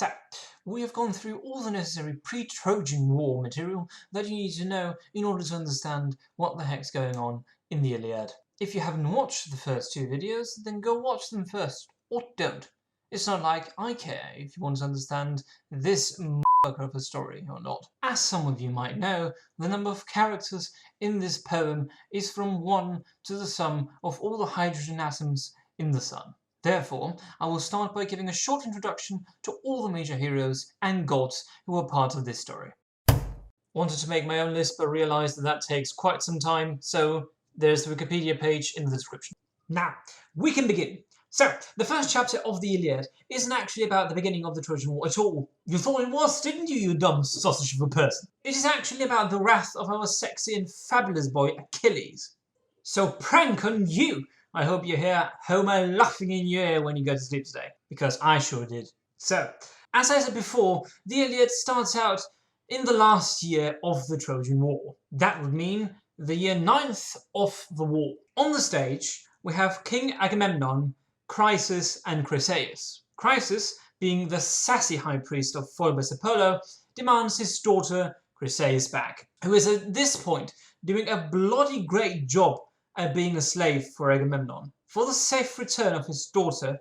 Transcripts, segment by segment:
So, we have gone through all the necessary pre-Trojan War material that you need to know in order to understand what the heck's going on in the Iliad. If you haven't watched the first two videos, then go watch them first, or don't. It's not like I care if you want to understand this motherfucker of a story or not. As some of you might know, the number of characters in this poem is from 1 to the sum of all the hydrogen atoms in the sun. Therefore, I will start by giving a short introduction to all the major heroes and gods who are part of this story. Wanted to make my own list, but realised that that takes quite some time, so there's the Wikipedia page in the description. Now, we can begin. So, the first chapter of the Iliad isn't actually about the beginning of the Trojan War at all. You thought it was, didn't you, you dumb sausage of a person? It is actually about the wrath of our sexy and fabulous boy Achilles. So prank on you! I hope you hear Homer laughing in your ear when you go to sleep today, because I sure did. So, as I said before, the Iliad starts out in the last year of the Trojan War. That would mean the year 9th of the war. On the stage, we have King Agamemnon, Chryses and Chryseis. Chryses, being the sassy high priest of Phoebus Apollo, demands his daughter Chryseis back, who is at this point doing a bloody great job at being a slave for Agamemnon. For the safe return of his daughter,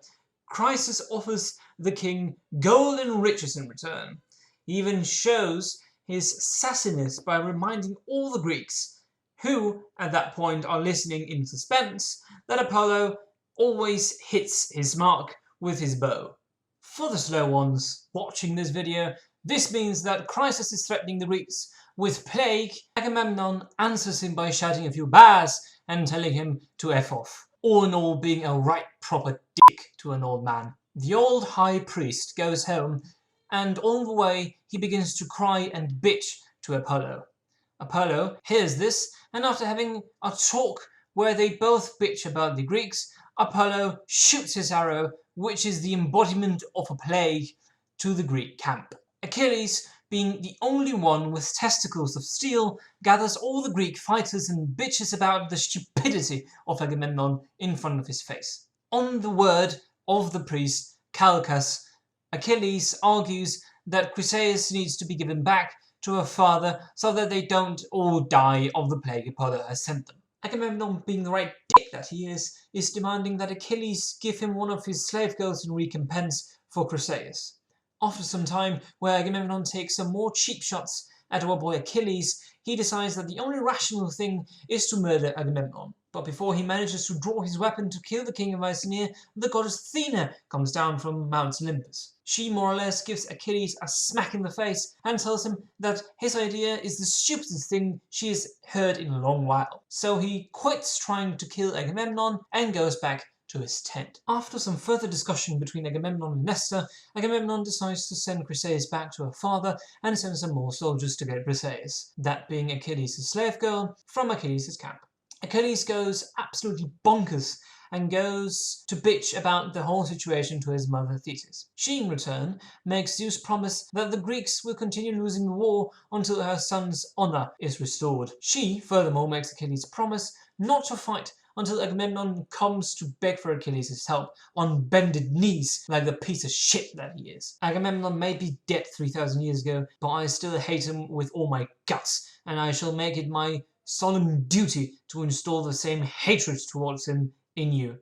Chryses offers the king gold and riches in return. He even shows his sassiness by reminding all the Greeks, who at that point are listening in suspense, that Apollo always hits his mark with his bow. For the slow ones watching this video, this means that Chryses is threatening the Greeks with plague. Agamemnon answers him by shouting a few bars and telling him to F off. All in all, being a right proper dick to an old man. The old high priest goes home, and on the way he begins to cry and bitch to Apollo. Apollo hears this, and after having a talk where they both bitch about the Greeks, Apollo shoots his arrow, which is the embodiment of a plague, to the Greek camp. Achilles, being the only one with testicles of steel, gathers all the Greek fighters and bitches about the stupidity of Agamemnon in front of his face. On the word of the priest Calchas, Achilles argues that Chryseis needs to be given back to her father so that they don't all die of the plague Apollo has sent them. Agamemnon, being the right dick that he is demanding that Achilles give him one of his slave girls in recompense for Chryseis. After some time, where Agamemnon takes some more cheap shots at our boy Achilles, he decides that the only rational thing is to murder Agamemnon. But before he manages to draw his weapon to kill the king of Mycenae, the goddess Athena comes down from Mount Olympus. She more or less gives Achilles a smack in the face and tells him that his idea is the stupidest thing she has heard in a long while. So he quits trying to kill Agamemnon and goes back to his tent. After some further discussion between Agamemnon and Nestor, Agamemnon decides to send Chryseis back to her father and send some more soldiers to get Chryseis, that being Achilles' slave girl, from Achilles' camp. Achilles goes absolutely bonkers and goes to bitch about the whole situation to his mother Thetis. She, in return, makes Zeus promise that the Greeks will continue losing the war until her son's honour is restored. She, furthermore, makes Achilles promise not to fight until Agamemnon comes to beg for Achilles' help on bended knees like the piece of shit that he is. Agamemnon may be dead 3,000 years ago, but I still hate him with all my guts, and I shall make it my solemn duty to install the same hatred towards him in you.